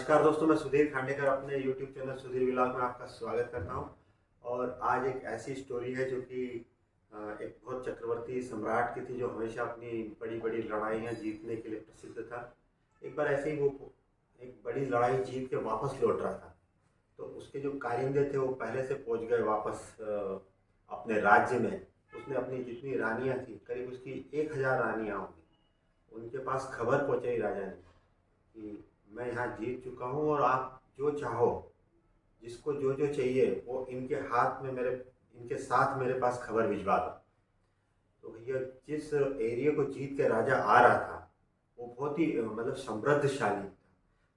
नमस्कार दोस्तों, मैं सुधीर खांडेकर अपने YouTube चैनल सुधीर व्लॉग में आपका स्वागत करता हूं। और आज एक ऐसी स्टोरी है जो कि एक बहुत चक्रवर्ती सम्राट की थी, जो हमेशा अपनी बड़ी बड़ी लड़ाइयां जीतने के लिए प्रसिद्ध था। एक बार ऐसे ही वो एक बड़ी लड़ाई जीत के वापस लौट रहा था, तो उसके जो कारिंदे थे वो पहले से पहुंच गए वापस अपने राज्य में। उसने अपनी जितनी रानियां थी, करीब उसकी 1000 रानियां होंगी, उनके पास खबर पहुंचाई राजा ने कि मैं यहाँ जीत चुका हूँ और आप जो चाहो, जिसको जो जो चाहिए वो इनके हाथ में इनके साथ मेरे पास खबर भिजवा दो। तो भैया, जिस एरिया को जीत के राजा आ रहा था वो बहुत ही मतलब समृद्धशाली था।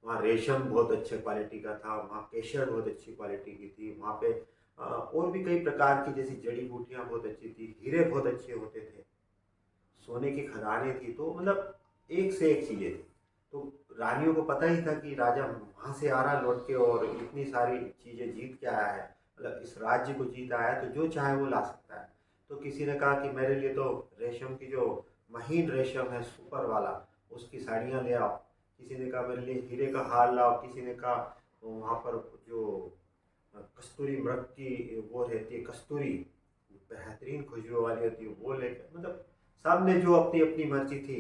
वहाँ रेशम बहुत अच्छे क्वालिटी का था, वहाँ केशर बहुत अच्छी क्वालिटी की थी, वहाँ पे और भी कई प्रकार की जैसी जड़ी बूटियाँ बहुत अच्छी थी, हीरे बहुत अच्छे होते थे, सोने की खदानें थी। तो मतलब एक से एक चीज़ें थी। तो रानियों को पता ही था कि राजा वहाँ से आ रहा लौट के और इतनी सारी चीज़ें जीत के आया है, मतलब इस राज्य को जीत आया है, तो जो चाहे वो ला सकता है। तो किसी ने कहा कि मेरे लिए तो रेशम की जो महीन रेशम है सुपर वाला, उसकी साड़ियाँ ले आओ। किसी ने कहा मेरे लिए हीरे का हार लाओ। किसी ने कहा वहाँ पर जो कस्तूरी मृग की वो रहती है, कस्तूरी बेहतरीन खुशबू वाली होती है, वो लेकर मतलब सब ने जो अपनी अपनी मर्जी थी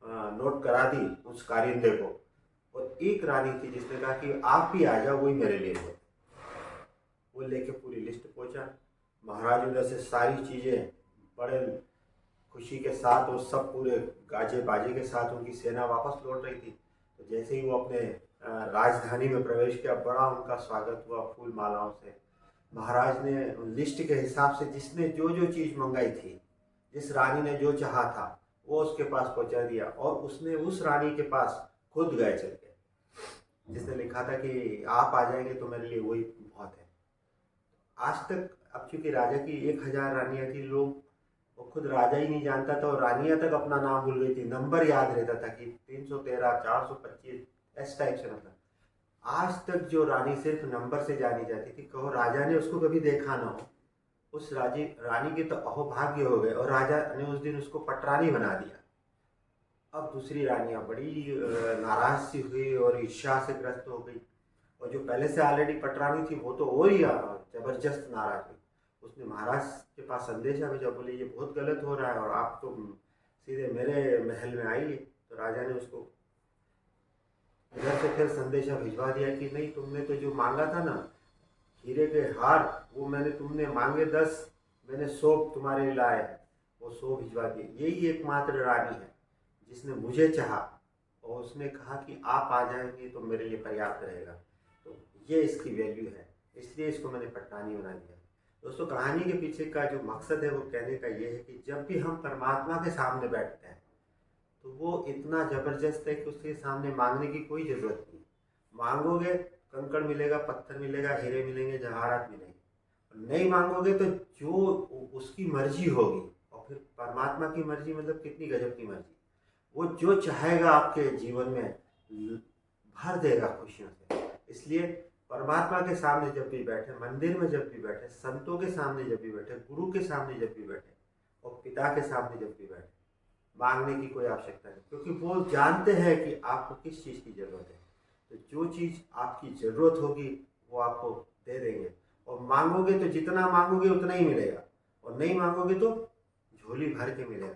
नोट करा दी उस कारिंदे को। और एक रानी थी जिसने कहा कि आप भी आ जाओ, वही मेरे लिए हो। वो लेके पूरी लिस्ट पहुंचा। महाराज उधर से सारी चीज़ें बड़े खुशी के साथ और सब पूरे गाजे बाजे के साथ उनकी सेना वापस लौट रही थी। तो जैसे ही वो अपने राजधानी में प्रवेश किया, बड़ा उनका स्वागत हुआ फूल मालाओं से। महाराज ने लिस्ट के हिसाब से जिसने जो जो चीज़ मंगाई थी, जिस रानी ने जो चाहा था, वो उसके पास पहुंचा दिया। और उसने उस रानी के पास खुद गए चल के, जिसने लिखा था कि आप आ जाएंगे तो मेरे लिए वही बहुत है। आज तक अब चूंकि राजा की 1000 रानियां थी, लोग वो खुद राजा ही नहीं जानता था और रानियां तक अपना नाम भूल गई थी, नंबर याद रहता था कि 313 425 इस टाइप से। मतलब आज तक जो रानी सिर्फ नंबर से जानी जाती थी, कहो राजा ने उसको कभी देखा ना हो, उस रानी के तो अहोभाग्य हो गए और राजा ने उस दिन उसको पटरानी बना दिया। अब दूसरी रानियां बड़ी नाराज सी हुई और ईर्ष्या से ग्रस्त हो गई। और जो पहले से ऑलरेडी पटरानी थी वो तो और ही जबरदस्त नाराज हुई। उसने महाराज के पास संदेशा भेजा, बोले ये बहुत गलत हो रहा है और आप तो सीधे मेरे महल में आइए। तो राजा ने उसको इधर से फिर संदेशा भिजवा दिया कि नहीं, तुमने तो जो मांगा था ना हीरे के हार, वो तुमने मांगे 10, मैंने 100 तुम्हारे लिए लाए हैं, वो 100 भिजवा दिए। यही एकमात्र रानी है जिसने मुझे चाहा और उसने कहा कि आप आ जाएंगे तो मेरे लिए पर्याप्त रहेगा। तो ये इसकी वैल्यू है, इसलिए इसको मैंने पटरानी बना दिया। दोस्तों, कहानी के पीछे का जो मकसद है वो कहने का ये है कि जब भी हम परमात्मा के सामने बैठते हैं तो वो इतना ज़बरदस्त है कि उसके सामने मांगने की कोई ज़रूरत नहीं। मांगोगे कंकड़ मिलेगा, पत्थर मिलेगा, हीरे मिलेंगे, जवाहरात मिलेंगे। नहीं मांगोगे तो जो उसकी मर्जी होगी, और फिर परमात्मा की मर्जी मतलब कितनी गजब की मर्जी, वो जो चाहेगा आपके जीवन में भर देगा खुशियों से। इसलिए परमात्मा के सामने जब भी बैठे, मंदिर में जब भी बैठे, संतों के सामने जब भी बैठे, गुरु के सामने जब भी बैठे और पिता के सामने जब भी बैठे, मांगने की कोई आवश्यकता नहीं, क्योंकि वो जानते हैं कि आपको किस चीज़ की ज़रूरत है। तो जो चीज़ आपकी ज़रूरत होगी वो आपको दे देंगे। और मांगोगे तो जितना मांगोगे उतना ही मिलेगा, और नहीं मांगोगे तो झोली भर के मिलेगा।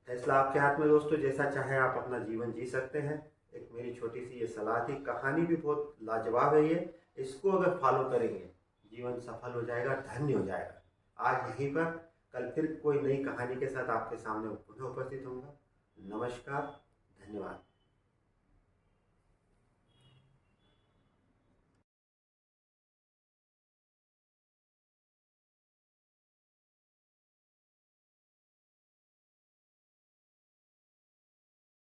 फैसला आपके हाथ में दोस्तों, जैसा चाहे आप अपना जीवन जी सकते हैं। एक मेरी छोटी सी ये सलाह थी, कहानी भी बहुत लाजवाब है ये। इसको अगर फॉलो करेंगे जीवन सफल हो जाएगा, धन्य हो जाएगा। आज यहीं पर, कल फिर कोई नई कहानी के साथ आपके सामने पुनः उपस्थित होऊंगा। नमस्कार, धन्यवाद।